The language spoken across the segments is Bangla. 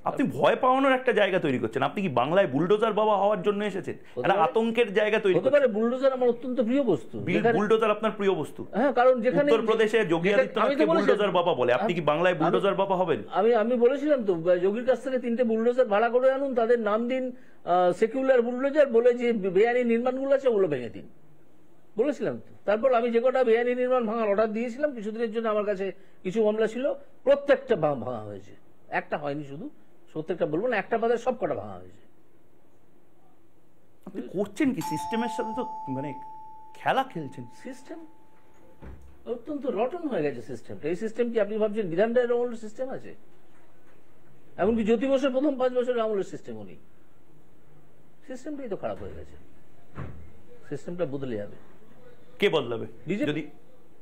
আপনি ভয় পাওয়ানোর একটা জায়গা তৈরি করছেন। আপনি কি বাংলায় বুলডোজার বাবা হওয়ার জন্য এসেছেন? একটা আতঙ্কের জায়গা তৈরি হতে পারে। বুলডোজার আমার অত্যন্ত প্রিয় বস্তু। বুলডোজার আপনার প্রিয় বস্তু? হ্যাঁ, কারণ যেখানে উত্তরপ্রদেশে যোগী আদিত্যনাথকে বুলডোজার বাবা বলে, আপনি কি বাংলায় বুলডোজার বাবা হবেন? আমি বলেছিলাম তো, যোগীর কাছ থেকে 3টে বুলডোজার ভাড়া করে আনুন, তাদের নাম দিন সেকুলার বুলডোজার, বলে যে বেআইনি নির্মাণগুলো আছে ওগুলো ভেঙে দিন, বলেছিলাম তো। তারপর আমি যে কটা বেআইনি নির্মাণ ভাঙার অর্ডার দিয়েছিলাম কিছুদিনের জন্য, আমার কাছে কিছু মামলা ছিল, প্রত্যেকটা ভাঙা হয়েছে, একটা হয়নি। শুধু প্রত্যেকটা বলবো না, একটা বাদে সব কটা ভাঙা হয়েছে। আপনি করছেন কি? সিস্টেমের সাথে তো মানে খেলা খেলছেন। সিস্টেম অত্যন্ত রটন হয়ে গেছে সিস্টেমটা। এই সিস্টেম কি আপনি ভাবছেন বিধান রায়ের আমলের সিস্টেম আছে? এমনকি জ্যোতি বসুর প্রথম 5 বছরের আমলের সিস্টেমও নেই। সিস্টেমটাই তো খারাপ হয়ে গেছে। সিস্টেমটা বদলে যাবে। কে বদলাবে? যদি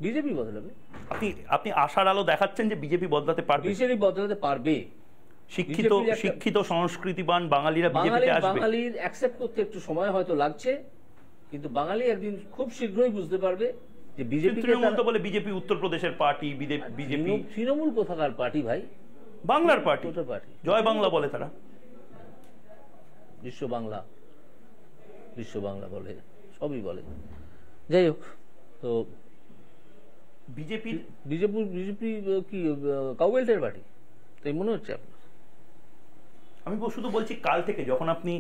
বিজেপি বদলাবে। আপনি আশার আলো দেখাচ্ছেন যে বিজেপি বদলাতে পারবে? বিজেপি বদলাতে পারবে। শিক্ষিত সংস্কৃতিবান বাঙালিরা বিজেপিতে আসবে। বাঙালির অ্যাকসেপ্ট করতে একটু সময় হয়তো লাগছে, কিন্তু বাঙালি একদিন খুব শীঘ্রই বুঝতে পারবে যে বিজেপি। তৃণমূল তো বলে বিজেপি উত্তরপ্রদেশের পার্টি, বিজেপি তৃণমূল কোথাকার পার্টি ভাই? বাংলার পার্টি। জয় বাংলা বলে তারা, বিশ্ব বাংলা বলে, সবই বলে। যাই হোক, তো বিজেপি কি কাউবেল্টের পার্টি তাই মনে হচ্ছে আপনার? আমি শুধু বলছি, কাল থেকে যখন আপনি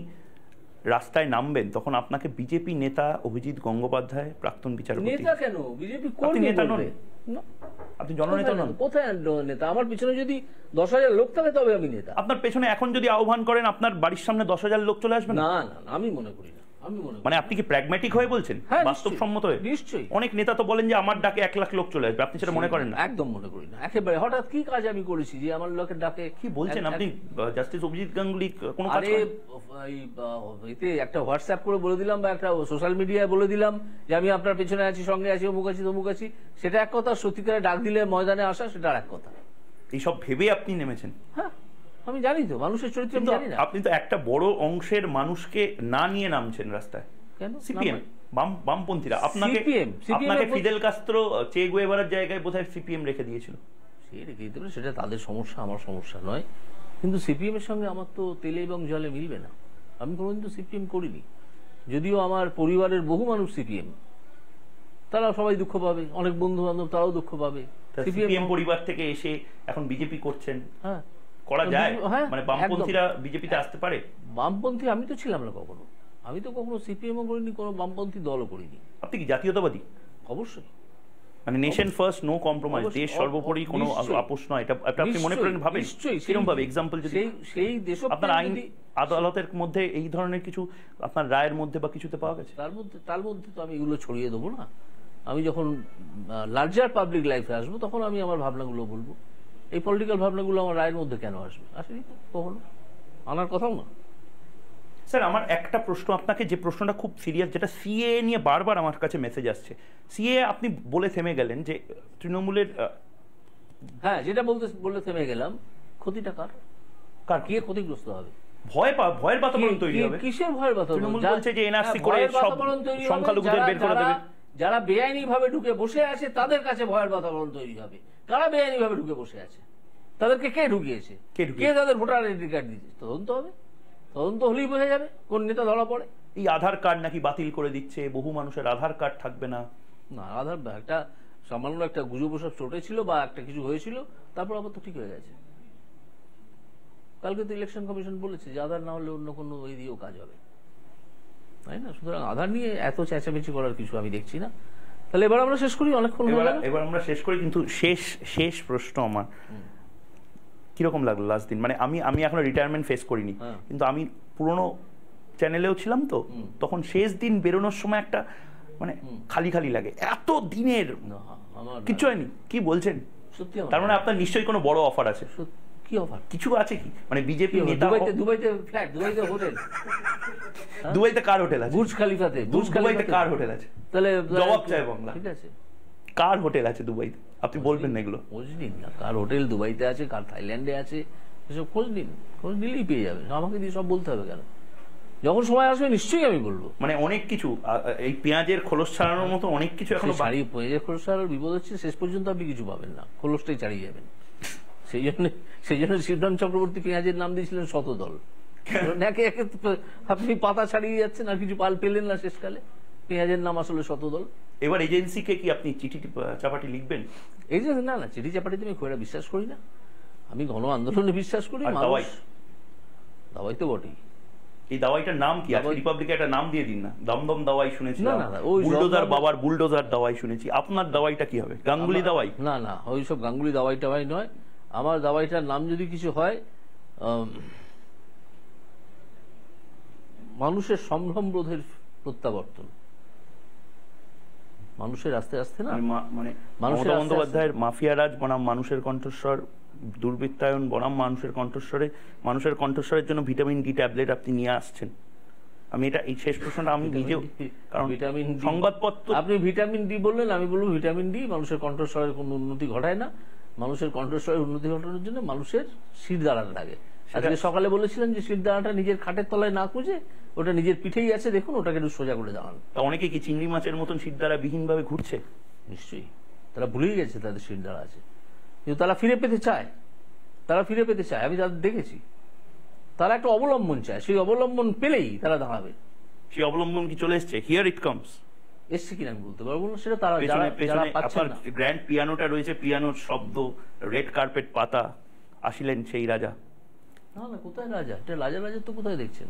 রাস্তায় নামবেন তখন আপনাকে বিজেপি নেতা অভিজিৎ গঙ্গোপাধ্যায়, প্রাক্তন বিচারপতি। নেতা কেন? বিজেপি কর্মী নেতা নন, আপনি জননেতা নন। কোথায় নেতা? আমার পিছনে যদি 10,000 লোক থাকে তবে আমি নেতা। আপনার পেছনে এখন যদি আহ্বান করেন, আপনার বাড়ির সামনে 10,000 লোক চলে আসবে? না, আমি মনে করি না। মানে আপনি কি প্র্যাগম্যাটিক হয়ে বলছেন, বাস্তবসম্মত হয়ে? নিশ্চয়ই। অনেক নেতা তো বলেন যে আমার ডাকে 1 লাখ লোক চলে আসবে, আপনি সেটা মনে করেন না? একদম মনে করি না, একেবারে। হঠাৎ কি কাজ আমি করেছি যে আমার লোকের ডাকে? কি বলছেন আপনি? জাস্টিস অভিজিৎ গাঙ্গুলি কোনো কাজ করেন? এতে একটা হোয়াটসঅ্যাপ করে বলে দিলাম, বা একটা সোশ্যাল মিডিয়ায় বলে দিলাম যে আমি আপনার পেছনে আছি, সঙ্গে আছি, অমুক আছি, তমুক আছি, সেটা এক কথা। সত্যিকারে ডাক দিলে ময়দানে আসা, সেটা আর এক কথা। এইসব ভেবে আপনি নেমেছেন? হ্যাঁ, আমি জানি তো মানুষের চরিত্র আমি জানি না। আপনি তো একটা বড় অংশের মানুষকে না নিয়ে নামছেন রাস্তায়। কেন? সিপিএম, বামপন্থীরা আপনাকে ফিদেল কাস্ত্রো, চে গুয়েভারার জায়গায় বোধহয় সিপিএম রেখে দিয়েছিল। সে রেখে দিতে পারে, সেটা তাদের সমস্যা, আমার সমস্যা নয়। কিন্তু সিপিএম এর সঙ্গে আমার তো তেলে এবং জলে মিলবে না। আমি কোনোদিন তো সিপিএম করিনি, যদিও আমার পরিবারের বহু মানুষ সিপিএম, তারা সবাই দুঃখ পাবে, অনেক বন্ধু বান্ধব তারাও দুঃখ পাবে। সিপিএম পরিবার থেকে এসে এখন বিজেপি করছেন, হ্যাঁ, করা যায়? মানে বামপন্থীরা বিজেপিতে আসতে পারে? বামপন্থী আমি তো ছিলাম না কখনো। আমি তো কখনো সিপিএমও করিনি, কোনো বামপন্থী দলও করিনি। আপনি কি জাতীয়তাবাদী? অবশ্যই। মানে নেশন ফার্স্ট, নো কম্প্রোমাইজ, দেশ সর্বোপরি, কোনো আপোষ নয়, এটা আপনি মনে করেন? ভাবেন কিরকম ভাবে? এক্সাম্পল যদি সেই দেশ, আপনার আইন আদালতের মধ্যে এই ধরনের কিছু আপনার রায়ের মধ্যে বা কিছুতে পাওয়া গেছে? তার মধ্যে তো আমি এগুলো ছড়িয়ে দেবো না। আমি যখন লার্জার পাবলিক লাইফে আসবো তখন আমি আমার ভাবনাগুলো বলবো। এই পলিটিক্যাল ভাবনাগুলো আমার রায়ের মধ্যে কেন আসবে? আসেনি তো কখনো, আনার কথাও না। স্যার, আমার একটা প্রশ্ন আপনাকে, যে প্রশ্নটা খুব সিরিয়াস, যেটা সিএ নিয়ে বারবার আমার কাছে মেসেজ আসছে। সিএ আপনি বলে থেমে গেলেন যে তৃণমূলের, হ্যাঁ, যেটা বলে থেমে গেলাম, ক্ষতিটা কার? কে ক্ষতিগ্রস্ত হবে? ভয়ের বাতাবরণ তৈরি হবে। কিসের ভয়ের বাতাবরণ? তৃণমূল বলছে যে এনআরসি করে সব সংখ্যালঘুদের বের করে দেবে। যারা বেআইনি ভাবে ঢুকে বসে আছে তাদের কাছে ভয়ের বাতাবরণ তৈরি হবে। কারা বেআইনি ভাবে ঢুকে বসে আছে? তাদেরকে কে ঢুকিয়েছে? কে তাদের ভোটার আইডেন্টি কার্ড দিয়েছে? তদন্ত হবে। তদন্ত হলেই বোঝা যাবে কোন নেতা ধরা পড়ে। এই আধার কার্ড নাকি বাতিল করে দিচ্ছে, বহু মানুষের আধার কার্ড থাকবে না। না, আধার একটা সামান্য একটা গুজব সব চটেছিল বা একটা কিছু হয়েছিল, তারপর আবার তো ঠিক হয়ে গেছে। কালকে তো ইলেকশন কমিশন বলেছে যে আধার না হলে অন্য কোনো ওই দিয়েও কাজ হবে, তাই না? সুতরাং আধার নিয়ে এত চেঁচামেচি করার কিছু আমি দেখছি না। তাহলে এবার আমরা শেষ করি, অনেকক্ষণ হয়ে গেল। এবার আমরা শেষ করি, কিন্তু শেষ প্রশ্ন আমার, কিরকম লাগলো লাস্ট দিন? মানে আমি এখনো রিটায়ারমেন্ট ফেস করিনি, কিন্তু আমি পুরোনো চ্যানেলেও ছিলাম, তো তখন শেষ দিন বেরোনোর সময় একটা মানে খালি খালি লাগে। এত দিনের কিছু হয়নি, কি বলছেন? সত্যি? তার মানে আপনার নিশ্চয়ই কোনো বড় অফার আছে। কি অফার? কিছু আছে কি? মানে বিজেপি নেতা, দুবাইতে ফ্ল্যাট, দুবাইতে হোটেল। দুবাইতে কার হোটেল আছে? বুর্জ খালিফাতে। দুবাইতে কার হোটেল আছে? তাহলে জবাব চাই বাংলা। ঠিক আছে, কার হোটেল আছে দুবাইতে? আপনি বলবেন না এগুলো? খোঁজ নিন না, কার হোটেল দুবাইতে আছে, কার থাইল্যান্ডে আছে, এসব খোঁজ নিন। খোঁজ নিলেই পেয়ে যাবেন। আমাকে দিয়ে সব বলতে হবে কেন? যখন সময় আসবে নিশ্চয়ই আমি বলবো। মানে অনেক কিছু, এই পেঁয়াজের খোলস ছাড়ানোর মতো অনেক কিছু এখনো। পেঁয়াজের খোলস ছাড়ানোর বিপদ হচ্ছে, শেষ পর্যন্ত আপনি কিছু পাবেন না, খোলসটাই ছাড়িয়ে যাবেন। সেই জন্য শিবরাম চক্রবর্তী পেঁয়াজের নাম দিয়েছিলেন শতদল। একে একে আপনি পাতা ছাড়িয়ে যাচ্ছেন, আর কিছু পাল পেলেন না শেষকালে। পেঁয়াজের নাম আসলে শতদল। এবার এজেন্সিকে কি আপনি চিঠি চাপাটি লিখবেন? এই যে না না, চিঠি চাপাটিতে আমি খুব একটা বিশ্বাস করি না। আমি গণ আন্দোলনে বিশ্বাস করি। দাওয়াই তো বটেই। এই দাওয়াইটার নাম কি? আপনি রিপাবলিকে একটা নাম দিয়ে দিন না। দমদম দাওয়াই শুনেছি, না না, ওই বুলডোজার বাবার বুলডোজার দাওয়াই শুনেছি। আপনার দাওয়াইটা কি হবে? গাঙ্গুলি দাওয়াই? না না, ওই সব গাঙ্গুলি দাওয়াই টাওয়াই নয়। আমার দাওয়াইটার নাম যদি কিছু হয়, মানুষের সম্ভ্রম বোধের প্রত্যাবর্তন। মানুষের আস্তে আস্তে না, মানে মমতা বন্দ্যোপাধ্যায়ের মাফিয়ারাজ বনাম মানুষের কণ্ঠস্বর, দুর্বৃত্তায়ন বনাম মানুষের কণ্ঠস্বরে, মানুষের কণ্ঠস্বরের জন্য ভিটামিন ডি ট্যাবলেট আপনি নিয়ে আসছেন। আমি এটা এই শেষ প্রশ্নটা আমি নিজেও, কারণ ভিটামিন সংবাদপত্র, আপনি ভিটামিন ডি বললেন, আমি বলবো ভিটামিন ডি মানুষের কণ্ঠস্বরের কোনো উন্নতি ঘটায় না। মানুষের কণ্ঠস্বরের উন্নতি ঘটানোর জন্য মানুষের শির দাঁড়ানো লাগে। আজকে সকালে বলেছিলেন যে শির দাঁড়াটা নিজের খাটের তলায় না খুঁজে ওটা নিজের পিঠেই আছে, দেখুন ওটাকে একটু সোজা করে দাঁড়ান। অনেকে কি চিংড়ি মাছের মতন শির দ্বারা বিহীন ভাবে ঘুরছে? নিশ্চয়ই, তারা ভুলেই গেছে তাদের শির দাঁড়া আছে, কিন্তু তারা ফিরে পেতে চায়। তারা ফিরে পেতে চায়, আমি তাদের দেখেছি। তারা একটা অবলম্বন চায়, সেই অবলম্বন পেলেই তারা দাঁড়াবে। সেই অবলম্বন কি চলে এসছে? Here it comes. এসছে কিনা আমি বলতে পারবো না, সেটা তারা আপনার গ্র্যান্ড পিয়ানোটা রয়েছে, পিয়ানোর শব্দ, রেড কার্পেট পাতা, আসিলেন সেই রাজা। না না, কোথায় রাজা? এটা রাজা তো কোথায় দেখছেন?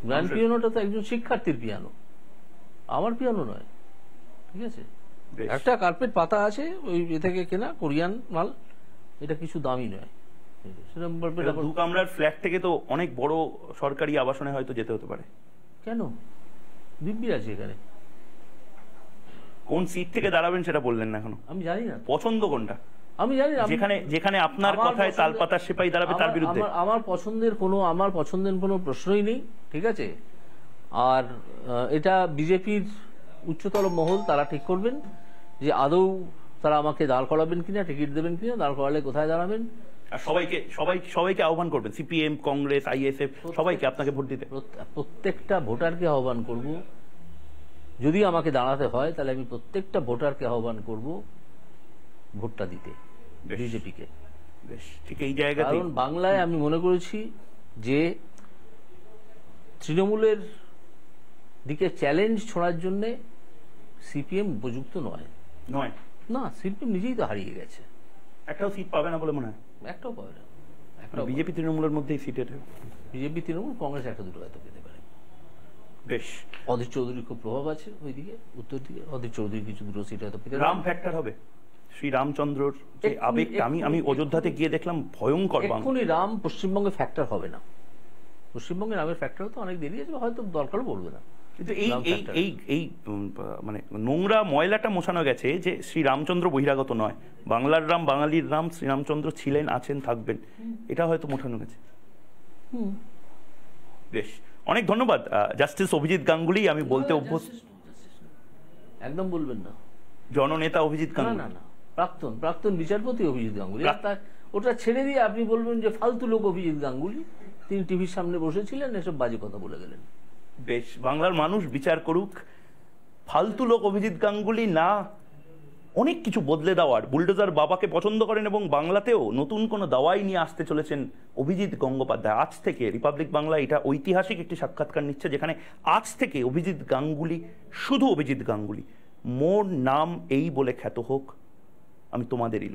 গ্র্যান্ড পিয়ানোটা তো একজন শিক্ষার্থীর পিয়ানো, আমার পিয়ানো নয়। ঠিক আছে, একটা কার্পেট পাতা আছে, ওই এ থেকে কেনা কোরিয়ান মাল, এটা কিছু দামি নয়। দু কামরার ফ্ল্যাট থেকে তো অনেক বড় সরকারি আবাসনে হয়তো যেতে হতে পারে। কেন? দিব্যি আছে এখানে। কোন সিট থেকে দাঁড়াবেন সেটা বললেন না এখনো। আমি জানি না পছন্দ কোনটা। আমি জানি না। যেখানে আপনার কথায় তালপাতার সেপাই দাঁড়াবে তার বিরুদ্ধে আমার পছন্দের কোনো প্রশ্নই নেই। ঠিক আছে, আর এটা বিজেপির উচ্চতর মহল তারা ঠিক করবেন যে আদৌ তারা আমাকে দাঁড় করাবেন কিনা, টিকিট দেবেন কিনা, দাঁড় করালে কোথায় দাঁড়াবেন। আর সবাইকে আহ্বান করবেন, সিপিএম, কংগ্রেস, আইএসএফ, সবাইকে আপনাকে ভোট দিতে। প্রত্যেকটা ভোটারকে আহ্বান করব, যদি আমাকে দাঁড়াতে হয় তাহলে আমি প্রত্যেকটা ভোটারকে আহ্বান করব ভোটটা দিতে বিজেপিকে। ঠিক এই জায়গায়, কারণ বাংলায় আমি মনে করেছি যে তৃণমূলের দিকে চ্যালেঞ্জ ছোড়ার জন্য সিপিএম উপযুক্ত নয়। না, সিপিএম নিজেই তো হারিয়ে গেছে। একটাও সিট পাবে না বলে মনে হয়? একটাও পাবে না। বিজেপি তৃণমূলের মধ্যেই সিটের, বিজেপি তৃণমূল, কংগ্রেস একটা দুটো হয়তো পেতে পারে। বেশ, অধীর চৌধুরীর খুব প্রভাব আছে ওইদিকে, উত্তর দিকে। অধীর চৌধুরী কিছু দুটো সিট হয়তো পেতে। রাম ফ্যাক্টর হবে, শ্রী রামচন্দ্রর যে আবেগটা, আমি অযোধ্যাতে গিয়ে দেখলাম ভয়ঙ্কর। এক্ষুনি রাম পশ্চিমবঙ্গে ফ্যাক্টর হবে না। পশ্চিমবঙ্গে রামের ফ্যাক্টর তো অনেক দেরি আছে, হয়তো দরকারও পড়বে না। কিন্তু এই মানে নোংরা ময়লাটা মোছানো গেছে যে শ্রী রামচন্দ্র বহিরাগত নয়, বাংলার রাম, বাঙালির রাম, শ্রীরামচন্দ্র ছিলেন, আছেন, থাকবেন, এটা হয়তো মোছানো গেছে। বেশ, অনেক ধন্যবাদ জাস্টিস অভিজিৎ গাঙ্গুলি। আমি বলতে অভ্যস্ত, একদম বলবেন না জননেতা অভিজিৎ গাঙ্গুলি, না, প্রাক্তন বিচারপতি অভিজিৎ গাঙ্গুলি। ওটা ছেড়ে দিয়ে আপনি বলবেন যে ফালতু লোক অভিজিৎ গাঙ্গুলি, তিনি টিভির সামনে বসেছিলেন, এসব বাজে কথা বলে গেলেন। বেশ, বাংলার মানুষ বিচার করুক। ফালতু লোক অভিজিৎ গাঙ্গুলি না, অনেক কিছু বদলে দেওয়ার, বুলডোজার বাবাকে পছন্দ করেন এবং বাংলাতেও নতুন কোনো দাওয়াই নিয়ে আসতে চলেছেন অভিজিৎ গঙ্গোপাধ্যায়। আজ থেকে রিপাবলিক বাংলা এটা ঐতিহাসিক একটি সাক্ষাৎকার নিচ্ছে, যেখানে আজ থেকে অভিজিৎ গাঙ্গুলি, শুধু অভিজিৎ গাঙ্গুলি, মোর নাম এই বলে খ্যাত হোক, আমি তোমাদেরই।